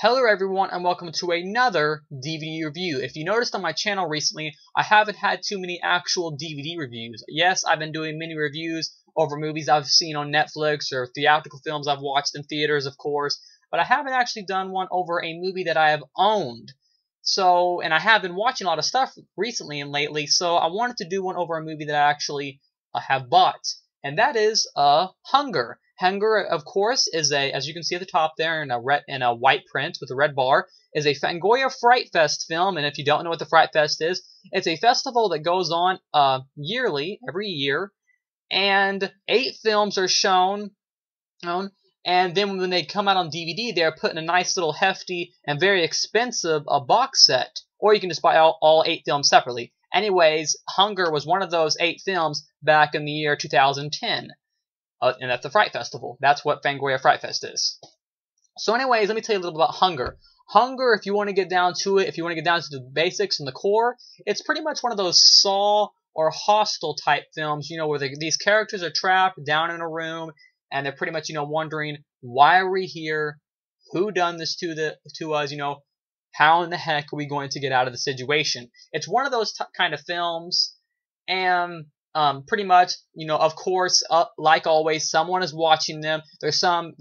Hello everyone and welcome to another DVD review. If you noticed on my channel recently, I haven't had too many actual DVD reviews. Yes, I've been doing mini reviews over movies I've seen on Netflix or theatrical films I've watched in theaters, of course, but I haven't actually done one over a movie that I have owned. And I have been watching a lot of stuff recently and lately, so I wanted to do one over a movie that I actually have bought, and that is Hunger. Hunger, of course, is as you can see at the top there in a white print with a red bar, is a Fangoria Frightfest film. And if you don't know what the Frightfest is, it's a festival that goes on yearly, every year, and 8 films are shown. And then when they come out on DVD, they're put in a nice little hefty and very expensive box set, or you can just buy all 8 films separately. Anyways, Hunger was one of those 8 films back in the year 2010. And that's the Fright Festival. That's what Fangoria Frightfest is. So anyways, let me tell you a little about Hunger. Hunger, if you want to get down to it, if you want to get down to the basics and the core, it's pretty much one of those Saw or Hostel type films, where these characters are trapped down in a room, and they're pretty much, wondering, why are we here? Who done this to us? How in the heck are we going to get out of the situation? It's one of those kind of films, and pretty much, of course, like always, someone is watching them. There's some,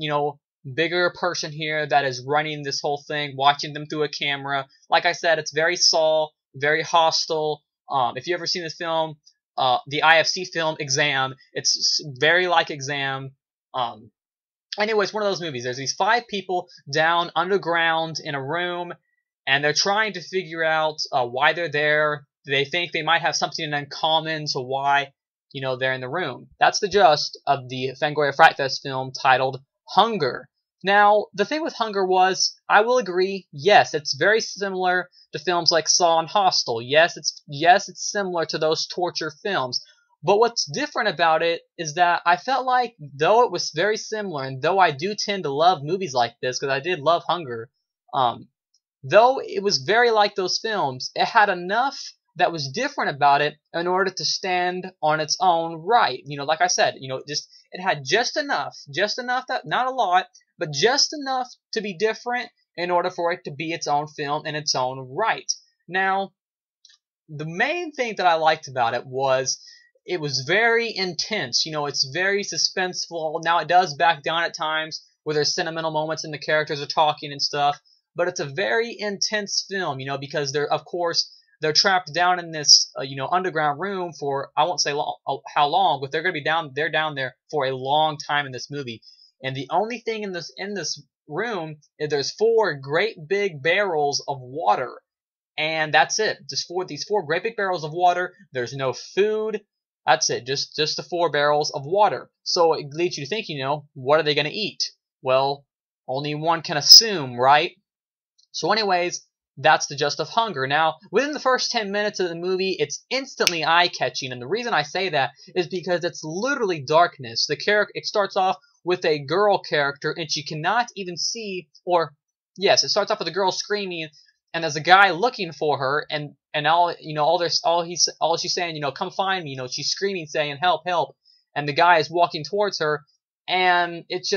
bigger person here that is running this whole thing, watching them through a camera. Like I said, it's very Saw, very Hostile. If you ever seen the film, the IFC film Exam, it's very like Exam. Anyway, it's one of those movies. There's these 5 people down underground in a room, and they're trying to figure out why they're there. They think they might have something in common to why, they're in the room. That's the gist of the Fangoria Frightfest film titled Hunger. Now, the thing with Hunger was, I will agree, yes, it's very similar to films like Saw and Hostel. Yes, it's similar to those torture films. But what's different about it is that I felt like, though it was very similar, and though I do tend to love movies like this, because I did love Hunger, though it was very like those films, it had enough that was different about it in order to stand on its own right. Like I said, it had just enough that, not a lot, but just enough to be different in order for it to be its own film in its own right. Now, the main thing that I liked about it was it was very intense. It's very suspenseful. Now, it does back down at times where there's sentimental moments and the characters are talking and stuff, but it's a very intense film, because they're trapped down in this, underground room for, I won't say how long, but they're going to be down there for a long time in this movie. And the only thing in this room is there's 4 great big barrels of water. And that's it. Just these 4 great big barrels of water. There's no food. That's it. Just the 4 barrels of water. So it leads you to think, what are they going to eat? Well, only one can assume, right? So anyways, that's the gist of Hunger. Now, within the first 10 minutes of the movie, it's instantly eye-catching, and the reason I say that is because it's literally darkness. It starts off with a girl character, and she cannot even see, it starts off with a girl screaming, and there's a guy looking for her, and all she's saying, come find me, she's screaming, saying, help, help, and the guy is walking towards her, and it's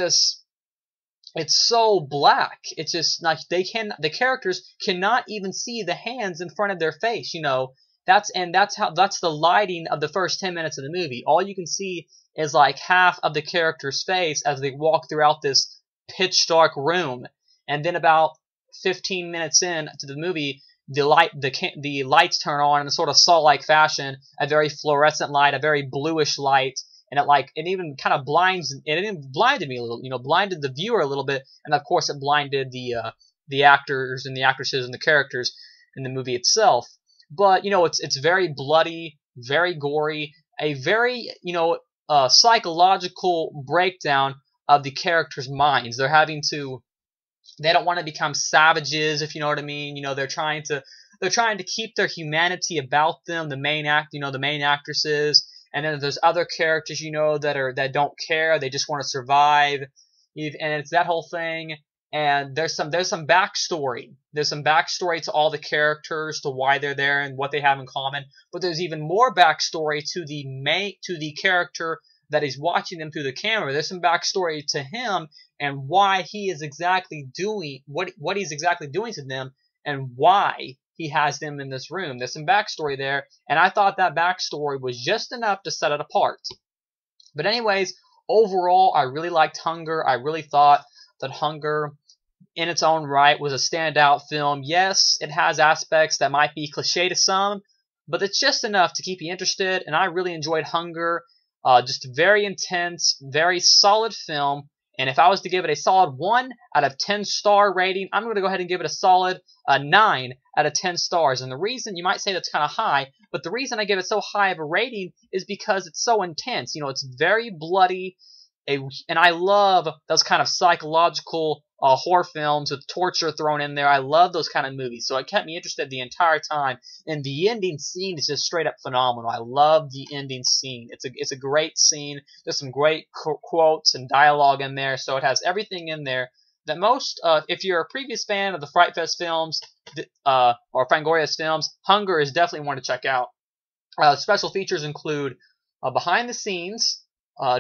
so black. It's just like the characters cannot even see the hands in front of their face, That's the lighting of the first 10 minutes of the movie. All you can see is like half of the character's face as they walk throughout this pitch dark room. And then about 15 minutes in to the movie, the lights turn on in a sort of Saw-like fashion, a very fluorescent light, a very bluish light. And it even kind of blinded me a little, blinded the viewer a little bit, and of course it blinded the actors and the actresses and the characters in the movie itself. But it's very bloody, very gory, a very psychological breakdown of the characters' minds. They don't want to become savages, if you know what I mean. They're trying to keep their humanity about them. The main actresses. And then there's other characters, that don't care. They just want to survive. And it's that whole thing. And there's some backstory. There's some backstory to all the characters, to why they're there and what they have in common. But there's even more backstory to the character that is watching them through the camera. There's some backstory to him and why he is exactly doing what he's exactly doing to them, and why he has them in this room. There's some backstory there, and I thought that backstory was just enough to set it apart. But anyways, overall, I really liked Hunger. I really thought that Hunger, in its own right, was a standout film. Yes, it has aspects that might be cliche to some, but it's just enough to keep you interested, and I really enjoyed Hunger. Just a very intense, very solid film, and if I was to give it a solid 1 out of 10 star rating, I'm going to go ahead and give it a solid 9 out of 10 stars. And the reason, you might say that's kind of high, but the reason I give it so high of a rating is because it's so intense. You know, it's very bloody, and I love those kind of psychological horror films with torture thrown in there. I love those kind of movies, so it kept me interested the entire time. And the ending scene is just straight up phenomenal. I love the ending scene. It's a great scene. There's some great quotes and dialogue in there, so it has everything in there that most, if you're a previous fan of the Frightfest films or Fangoria's films, Hunger is definitely one to check out. Special features include behind the scenes,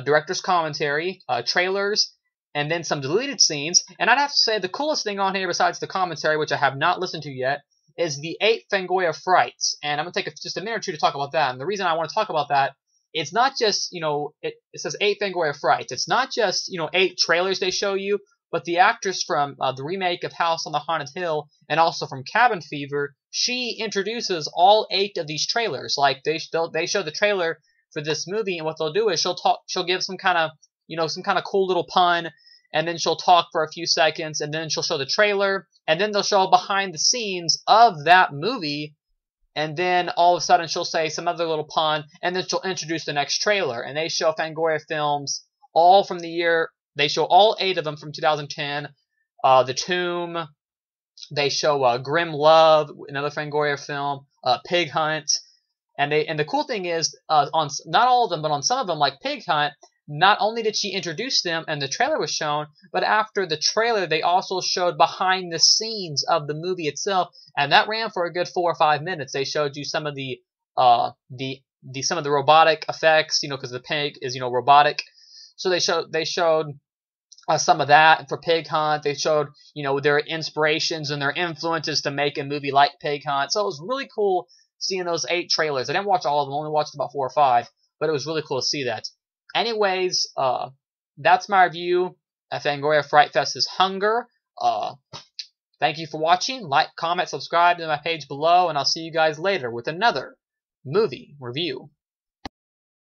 director's commentary, trailers, and then some deleted scenes. And I'd have to say the coolest thing on here, besides the commentary, which I have not listened to yet, is the 8 Fangoria Frights. And I'm going to take just a minute or two to talk about that. And the reason I want to talk about that, it's not just, you know, it says 8 Fangoria Frights. It's not just, you know, 8 trailers they show you, but the actress from the remake of House on the Haunted Hill and also from Cabin Fever, she introduces all 8 of these trailers. Like, they show the trailer for this movie, and what they'll do is she'll give some kind of, you know, some kind of cool little pun, and then she'll talk for a few seconds, and then she'll show the trailer, and then they'll show behind the scenes of that movie, and then all of a sudden she'll say some other little pun, and then she'll introduce the next trailer. And they show Fangoria films all from the year, they show all 8 of them from 2010, The Tomb, they show Grim Love, another Fangoria film, Pig Hunt, and the cool thing is, on not all of them, but on some of them, like Pig Hunt, not only did she introduce them and the trailer was shown, but after the trailer, they also showed behind the scenes of the movie itself, and that ran for a good 4 or 5 minutes. They showed you some of the some of the robotic effects, you know, because the pig is, you know, robotic. So they showed some of that for Pig Hunt. They showed, you know, their inspirations and their influences to make a movie like Pig Hunt. So it was really cool seeing those 8 trailers. I didn't watch all of them, only watched about 4 or 5, but it was really cool to see that. Anyways, that's my review of Fangoria Frightfest's Hunger. Thank you for watching. Like, comment, subscribe to my page below, and I'll see you guys later with another movie review.